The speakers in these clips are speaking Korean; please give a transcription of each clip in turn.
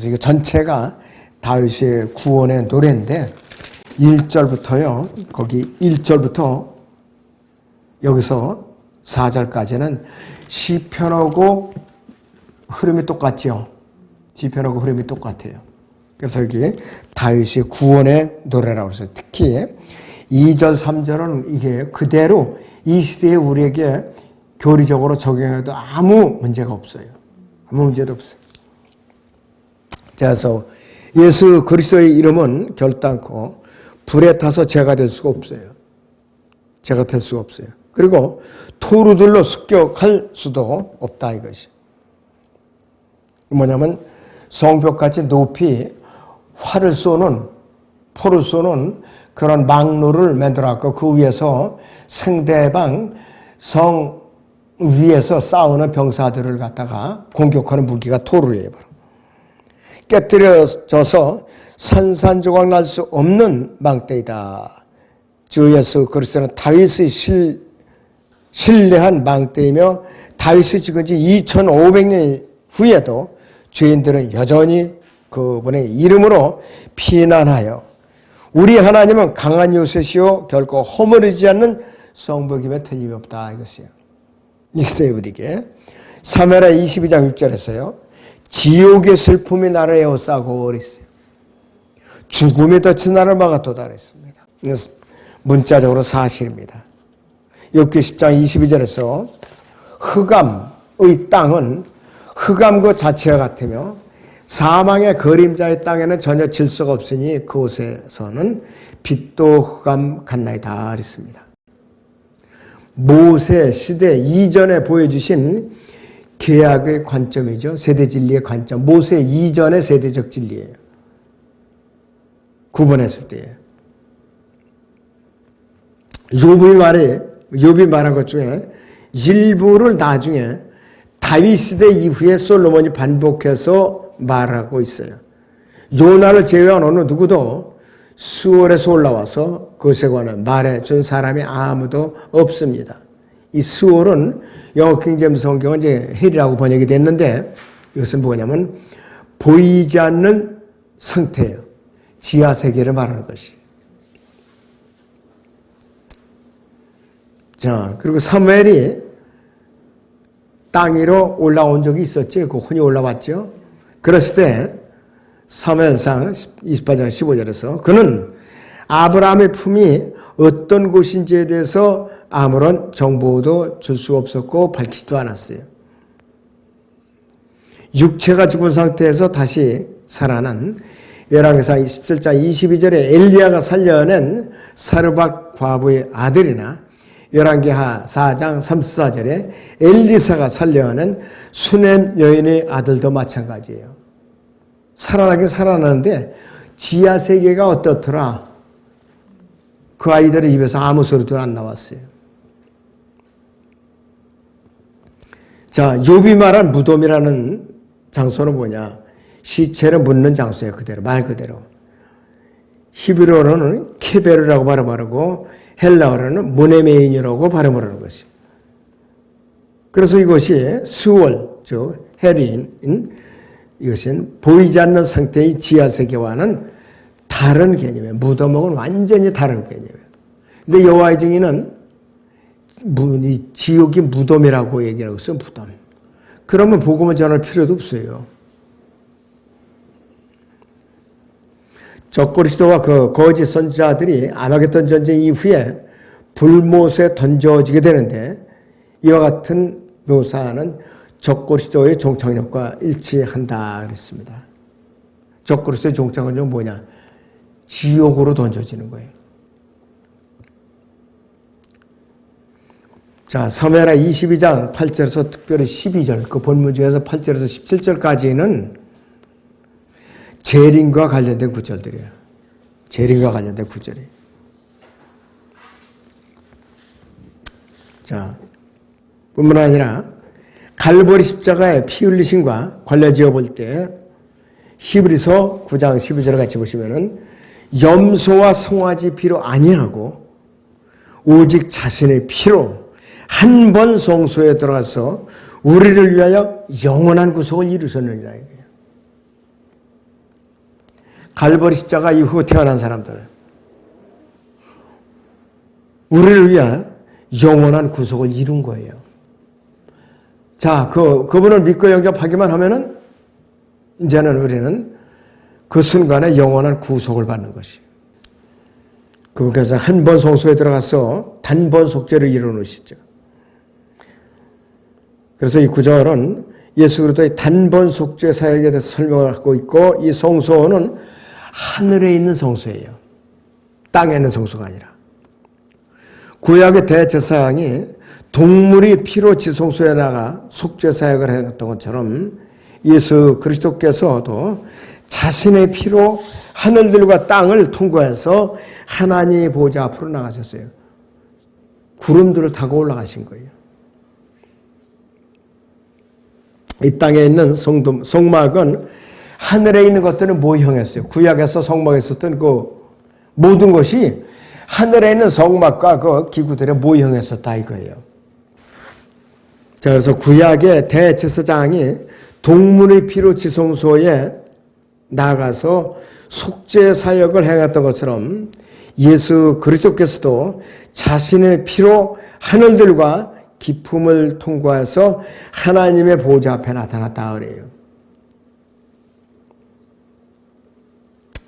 그래서 이거 전체가 다윗의 구원의 노래인데 1절부터요. 거기 1절부터 여기서 4절까지는 시편하고 흐름이 똑같죠. 시편하고 흐름이 똑같아요. 그래서 여기 다윗의 구원의 노래라고 해서 특히 2절, 3절은 이게 그대로 이 시대에 우리에게 교리적으로 적용해도 아무 문제가 없어요. 아무 문제도 없어요. 그래서 예수 그리스도의 이름은 결단코 불에 타서 죄가 될 수가 없어요. 죄가 될 수가 없어요. 그리고 토루들로 습격할 수도 없다 이것이. 뭐냐면 성벽같이 높이 활을 쏘는 포를 쏘는 그런 망루를 만들어갖고 그 위에서 상대방 성 위에서 싸우는 병사들을 갖다가 공격하는 무기가 토르예요. 깨뜨려져서 산산조각 날 수 없는 망대이다. 주 예수 그리스도는 다윗의 신뢰한 망대이며 다윗이 죽은 지 2500년 후에도 죄인들은 여전히 그분의 이름으로 피난하여 우리 하나님은 강한 요새시요 결코 허물이지 않는 성벽임에 틀림이 없다 이것이에요. 이 시대에 우리에게 사무엘하 22장 6절에서요. 지옥의 슬픔이 나를 에워싸고 그랬어요. 죽음이 덫은 나를 막았도다 그랬습니다. 문자적으로 사실입니다. 욥기 10장 22절에서 흑암의 땅은 흑암 그 자체와 같으며 사망의 그림자의 땅에는 전혀 질서가 없으니 그곳에서는 빛도 흑암 같나이다 그랬습니다. 모세 시대 이전에 보여주신 계약의 관점이죠. 세대 진리의 관점. 모세 이전의 세대적 진리예요. 구분했을 때에. 욥이 말한 것 중에 일부를 나중에 다윗 시대 이후에 솔로몬이 반복해서 말하고 있어요. 요나를 제외한 어느 누구도 수월에서 올라와서 그것에 관해 말해준 사람이 아무도 없습니다. 이 수월은 영어 킹제임스 성경은 이제 헬이라고 번역이 됐는데 이것은 뭐냐면 보이지 않는 상태예요. 지하 세계를 말하는 것이. 자, 그리고 사무엘이 땅 위로 올라온 적이 있었지. 그 혼이 올라왔죠. 그랬을 때 사무엘상 28장 15절에서 그는 아브라함의 품이 어떤 곳인지에 대해서 아무런 정보도 줄 수 없었고 밝히지도 않았어요. 육체가 죽은 상태에서 다시 살아난 열왕기상 17장 22절에 엘리야가 살려낸 사르밧 과부의 아들이나 열왕기하 4장 34절에 엘리사가 살려낸 수넴 여인의 아들도 마찬가지예요. 살아나긴 살아나는데 지하 세계가 어떻더라? 그 아이들의 입에서 아무 소리도 안 나왔어요. 자, 욥이 말한 무덤이라는 장소는 뭐냐? 시체를 묻는 장소예요. 그대로 말 그대로. 히브리어로는 케베르라고 발음하고 헬라어로는 모네메인이라고 발음을 하는 것이에요. 그래서 이것이 수월, 즉 헬인, 이것은 보이지 않는 상태의 지하세계와는 다른 개념이에요. 무덤하고는 완전히 다른 개념이에요. 근데 여호와의 증인은 지옥이 무덤이라고 얘기를 하고 있어요. 무덤. 그러면 복음을 전할 필요도 없어요. 적그리스도와 그 거짓 선지자들이 아마겟돈 전쟁 이후에 불못에 던져지게 되는데 이와 같은 묘사는 적그리스도의 종착역과 일치한다 그랬습니다. 적그리스도의 종착역은 뭐냐? 지옥으로 던져지는 거예요. 자, 사무엘하 22장 8절에서 특별히 12절, 그 본문 중에서 8절에서 17절까지는 재림과 관련된 구절들이에요. 재림과 관련된 구절이에요. 자, 뿐만 아니라 갈보리 십자가의 피 흘리심과 관련지어 볼 때 히브리서 9장 12절을 같이 보시면은 염소와 송아지 피로 아니하고 오직 자신의 피로 한 번 성소에 들어가서 우리를 위하여 영원한 구속을 이루셨느니라 이거예요. 갈보리 십자가 이후 태어난 사람들, 우리를 위해 영원한 구속을 이룬 거예요. 자, 그분을 믿고 영접하기만 하면은 이제는 우리는 그 순간에 영원한 구속을 받는 것이에요. 그분께서 한 번 성소에 들어가서 단번 속죄를 이루어놓으시죠. 그래서 이 구절은 예수 그리스도의 단번 속죄 사역에 대해서 설명을 하고 있고, 이 성소는 하늘에 있는 성소예요. 땅에 있는 성소가 아니라. 구약의 대제사장이 동물이 피로 지성소에 나가 속죄 사역을 했던 것처럼 예수 그리스도께서도 자신의 피로 하늘들과 땅을 통과해서 하나님의 보좌 앞으로 나가셨어요. 구름들을 타고 올라가신 거예요. 이 땅에 있는 성막은 하늘에 있는 것들은 모형이었어요. 구약에서 성막에 있었던 그 모든 것이 하늘에 있는 성막과 그 기구들의 모형이었었다 이거예요. 자, 그래서 구약의 대제사장이 동물의 피로 지성소에 나가서 속죄 사역을 행했던 것처럼 예수 그리스도께서도 자신의 피로 하늘들과 기품을 통과해서 하나님의 보좌 앞에 나타났다 그래요.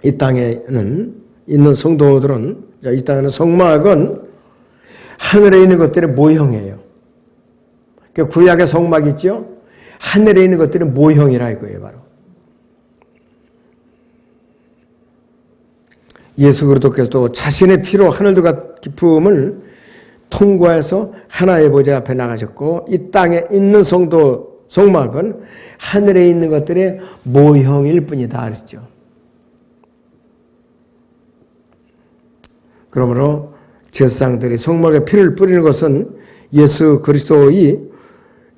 이 땅에는 있는 성도들은, 이 땅에는 성막은 하늘에 있는 것들의 모형이에요. 그러니까 구약의 성막 있죠? 하늘에 있는 것들의 모형이라 이거예요, 바로. 예수 그리스도께서도 자신의 피로 하늘들과 기품을 통과해서 하나의 보좌 앞에 나가셨고, 이 땅에 있는 성막은 하늘에 있는 것들의 모형일 뿐이다 그랬죠. 그러므로 제사장들이 성막에 피를 뿌리는 것은 예수 그리스도의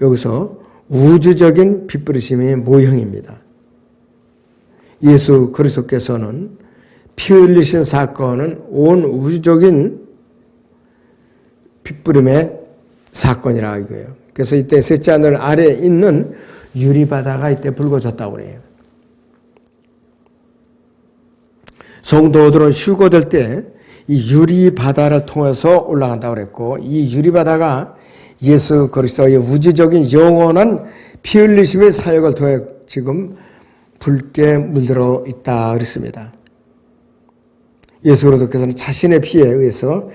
여기서 우주적인 핏부리심의 모형입니다. 예수 그리스도께서는 피 흘리신 사건은 온 우주적인 핏부림의 사건이라 이거예요. 그래서 이때 셋째 하늘 아래에 있는 유리바다가 이때 붉어졌다고 그래요. 성도들은 휴거될 때 이 유리바다를 통해서 올라간다고 그랬고, 이 유리바다가 예수 그리스도의 우주적인 영원한 피 흘리심의 사역을 통해 지금 붉게 물들어 있다 그랬습니다. 예수 그리스도께서는 자신의 피에 의해서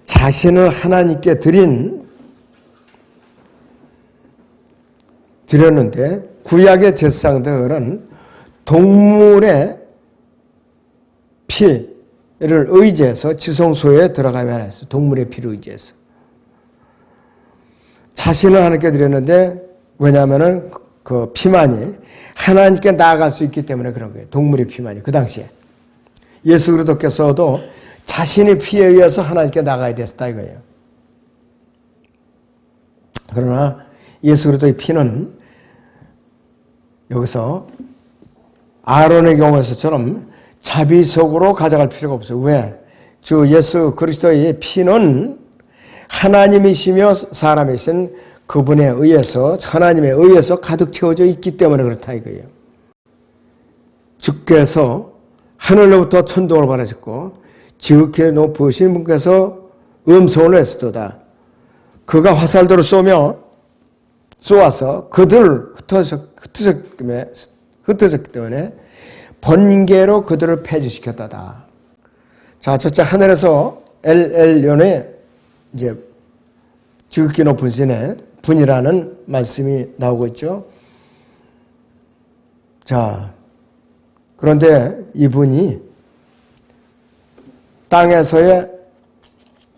자신을 하나님께 드렸는데, 구약의 제사장들은 동물의 피를 의지해서 지성소에 들어가야 했어요. 동물의 피를 의지해서. 자신을 하나님께 드렸는데, 왜냐하면 그 피만이 하나님께 나아갈 수 있기 때문에 그런 거예요. 동물의 피만이, 그 당시에. 예수 그리스도께서도 자신의 피에 의해서 하나님께 나가야 됐다 이거예요. 그러나 예수 그리스도의 피는 여기서 아론의 경우에서처럼 자비속으로 가져갈 필요가 없어요. 왜? 주 예수 그리스도의 피는 하나님이시며 사람이신 그분에 의해서, 하나님에 의해서 가득 채워져 있기 때문에 그렇다 이거예요. 주께서 하늘로부터 천둥을 보내셨고 지극히 높으신 분께서 음성을 냈으도다. 그가 화살도를 쏘아서 그들을 흩어졌기 때문에 번개로 그들을 폐지시켰다다. 자, 첫째 하늘에서 엘엘련의 이제 지극히 높은 신의 분이라는 말씀이 나오고 있죠. 자, 그런데 이분이 땅에서의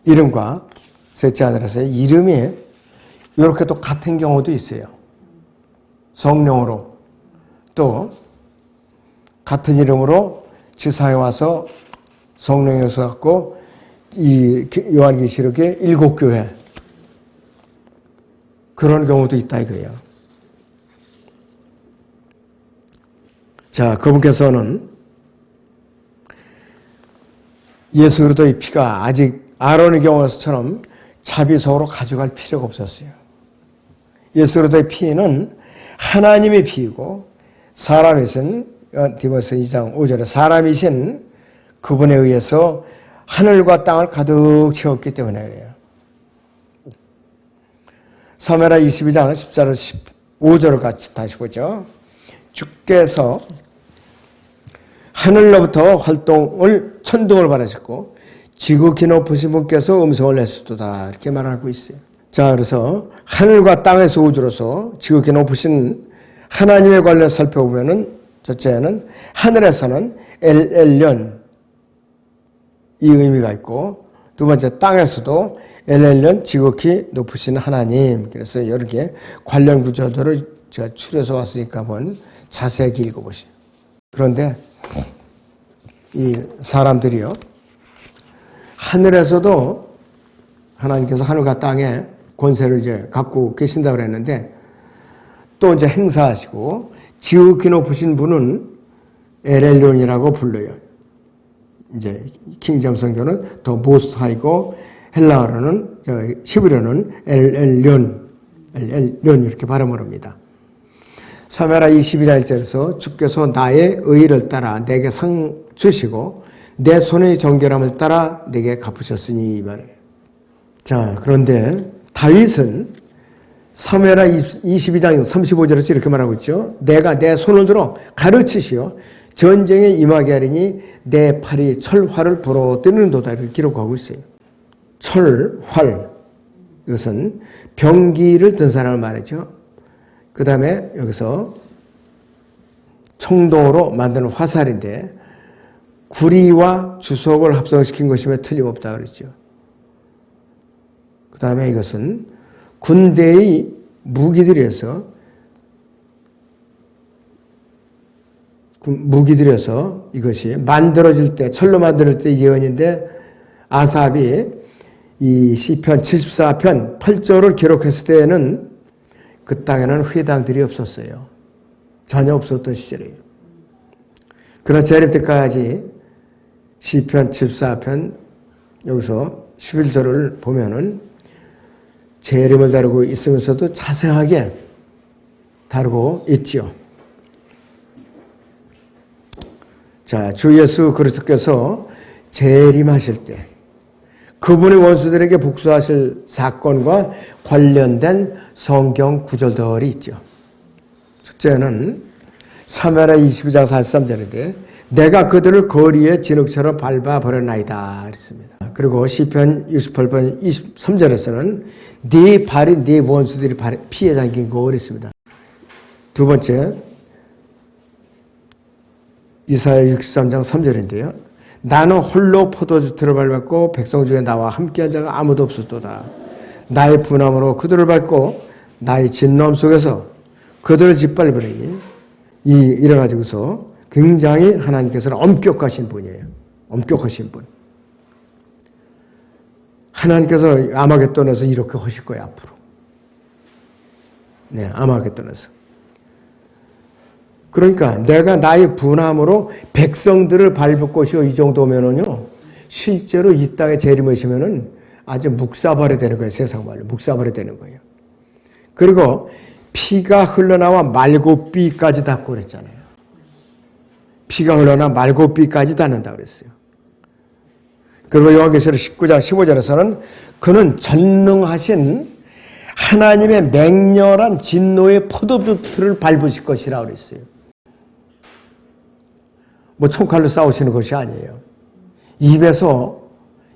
이름과 셋째 하늘에서의 이름이 이렇게 또 같은 경우도 있어요. 성령으로 또 같은 이름으로 지상에 와서 성령이 오셔서 이 요한계시록의 7교회 그런 경우도 있다 이거예요. 자, 그분께서는 예수 그리스도의 피가 아직 아론의 경우처럼 자비속으로 가져갈 필요가 없었어요. 예수 그리스도의 피는 하나님의 피이고 사람이신 디모스 2장 5절에 사람이신 그분에 의해서 하늘과 땅을 가득 채웠기 때문에 그래요. 사무엘하 22장 14절 15절을 같이 다시 보죠. 주께서 하늘로부터 천둥을 발하셨고 지극히 높으신 분께서 음성을 내셨도다 이렇게 말하고 있어요. 자, 그래서 하늘과 땅에서 우주로서 지극히 높으신 하나님에 관련 살펴보면은 첫째는 하늘에서는 엘엘련 이 의미가 있고 두 번째 땅에서도 엘엘련 지극히 높으신 하나님. 그래서 이렇게 관련 구절들을 제가 추려서 왔으니까 한번 자세하게 읽어보세요. 그런데 이 사람들이요 하늘에서도 하나님께서 하늘과 땅에 권세를 이제 갖고 계신다 그랬는데 또 이제 행사하시고 지극히 높으신 분은 엘엘론이라고 불러요. 이제 킹제임 성경은 더 모스트 하이고 헬라어로는 히브리어는 엘엘론 이렇게 발음을 합니다. 사무엘하 22장 1절에서 주께서 나의 의를 따라 내게 상 주시고 내 손의 정결함을 따라 내게 갚으셨으니 이 말이에요. 자, 그런데 다윗은 사무엘하 22장 35절에서 이렇게 말하고 있죠. 내가 내 손을 들어 가르치시어 전쟁에 임하게 하리니 내 팔이 철활을 부러뜨리는도다 이렇게 기록하고 있어요. 철활 이것은 병기를 든 사람을 말하죠. 그 다음에 여기서 청동으로 만드는 화살인데 구리와 주석을 합성시킨 것이며 틀림없다 그랬죠. 그 다음에 이것은 군대의 무기들에서 이것이 만들어질 때 철로 만들 때 예언인데 아삽이 이 시편 74편 8절을 기록했을 때에는 그 땅에는 회당들이 없었어요. 전혀 없었던 시절이에요. 그러나 재림 때까지 시편 74편 여기서 11절을 보면은 재림을 다루고 있으면서도 자세하게 다루고 있죠. 자, 주 예수 그리스도께서 재림하실 때 그분의 원수들에게 복수하실 사건과 관련된 성경 구절들이 있죠. 첫째는 사무엘하 22장 43절인데 내가 그들을 거리에 진흙처럼 밟아버렸나이다 그랬습니다. 그리고 시편 68편 23절에서는 네 발이 네 원수들이 피해 잠긴 거 그랬습니다. 두 번째 이사야 63장 3절인데요. 나는 홀로 포도주틀을 밟았고 백성 중에 나와 함께한 자가 아무도 없었도다. 나의 분함으로 그들을 밟고 나의 진노함 속에서 그들을 짓밟으리니 이래가지고서 굉장히 하나님께서는 엄격하신 분이에요. 엄격하신 분. 하나님께서 아마겟돈에서 이렇게 하실 거예요, 앞으로. 네, 아마겟돈에서. 그러니까 내가 나의 분함으로 백성들을 밟을 것이요 이 정도면은요 실제로 이 땅에 재림하시면은 아주 묵사발이 되는 거예요. 세상 말로 묵사발이 되는 거예요. 그리고 피가 흘러나와 말고삐까지 닿고 그랬잖아요. 피가 흘러나 말고삐까지 닿는다 그랬어요. 그리고 요한계시록 19장 15절에서는 그는 전능하신 하나님의 맹렬한 진노의 포도주틀을 밟으실 것이라고 그랬어요. 뭐 총칼로 싸우시는 것이 아니에요. 입에서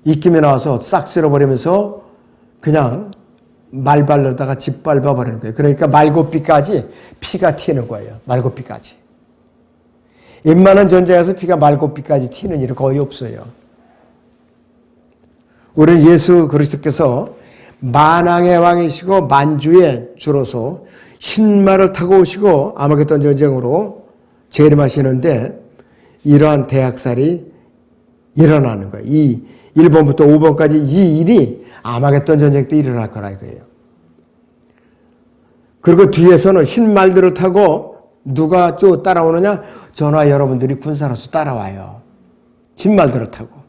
입김이 나와서 싹 쓸어버리면서 그냥 말 발르다가 짓밟아 버리는 거예요. 그러니까 말고삐까지 피가 튀는 거예요. 말고삐까지. 웬만한 전쟁에서 피가 말고삐까지 튀는 일은 거의 없어요. 우리는 예수 그리스도께서 만왕의 왕이시고 만주의 주로서 신말을 타고 오시고 아마겟돈 전쟁으로 재림하시는데 이러한 대학살이 일어나는 거예요. 이 1번부터 5번까지 이 일이 아마겟돈 전쟁 때 일어날 거라 이거예요. 그리고 뒤에서는 신말들을 타고 누가 쭉 따라오느냐? 저나 여러분들이 군사로서 따라와요. 신말들을 타고.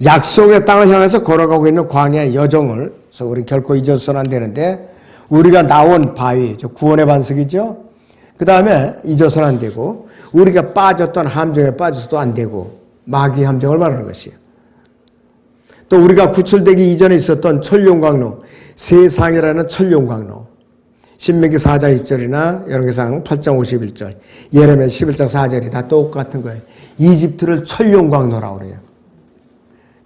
약속의 땅을 향해서 걸어가고 있는 광야의 여정을, 그래서 우리는 결코 잊어서는 안 되는데, 우리가 나온 바위, 구원의 반석이죠? 그 그 다음에 잊어서는 안 되고 우리가 빠졌던 함정에 빠져서도 안 되고 마귀 함정을 말하는 것이에요. 또 우리가 구출되기 이전에 있었던 천룡광로, 세상이라는 천룡광로, 신명기 4장 20절이나 열왕기상 8장 51절, 예레미야 11장 4절이 다 똑같은 거예요. 이집트를 천룡광로라고 그래요.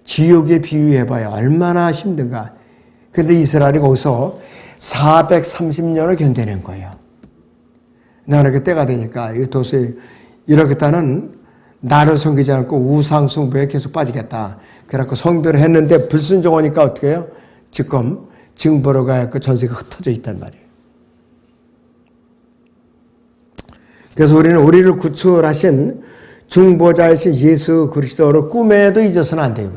지옥에 비유해봐야 얼마나 힘든가. 그런데 이스라엘이 거기서 430년을 견뎌낸 거예요. 나는 그 때가 되니까 도저히 이렇겠다는 나를 섬기지 않고 우상 숭배에 계속 빠지겠다. 그래갖고 성별을 했는데 불순종하니까 어떻게 해요? 지금 징벌을 가고 전세가 흩어져 있단 말이에요. 그래서 우리를 구출하신 중보자이신 예수 그리스도를 꿈에도 잊어서는 안 돼요.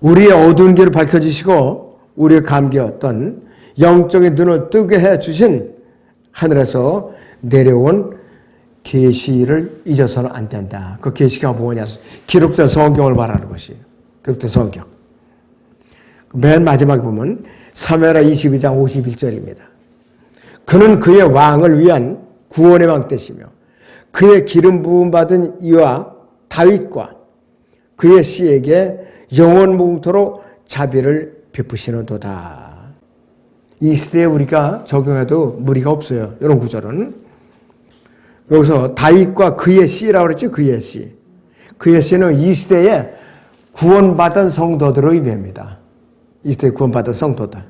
우리의 어두운 길을 밝혀주시고 우리의 감기였던 영적인 눈을 뜨게 해주신 하늘에서 내려온 계시를 잊어서는 안 된다. 그 계시가 뭐냐? 기록된 성경을 말하는 것이에요. 기록된 성경. 맨 마지막에 보면 사무엘하 22장 51절입니다. 그는 그의 왕을 위한 구원의 왕 되시며 그의 기름 부음 받은 이와 다윗과 그의 씨에게 영원 무궁토록 자비를 베푸시는도다. 이 시대에 우리가 적용해도 무리가 없어요. 이런 구절은. 여기서 다윗과 그의 씨라고 그랬죠. 그의 씨. 그의 씨는 이 시대에 구원받은 성도들을 의미합니다. 이 시대에 구원받은 성도들.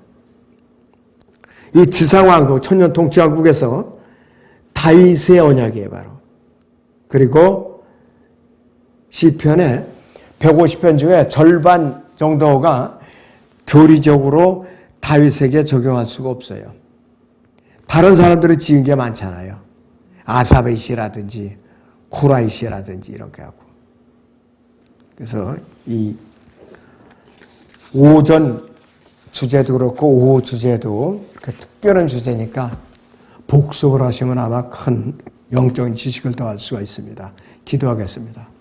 이 지상왕국, 천년 통치왕국에서 다윗의 언약이에요, 바로. 그리고 시편의 150편 중에 절반 정도가 교리적으로 다윗에게 적용할 수가 없어요. 다른 사람들이 지은 게 많잖아요. 아삽의 시라든지 코라의 시라든지 이렇게 하고. 그래서 이 오전 주제도 그렇고 오후 주제도 이렇게 특별한 주제니까 복습을 하시면 아마 큰 영적인 지식을 더할 수가 있습니다. 기도하겠습니다.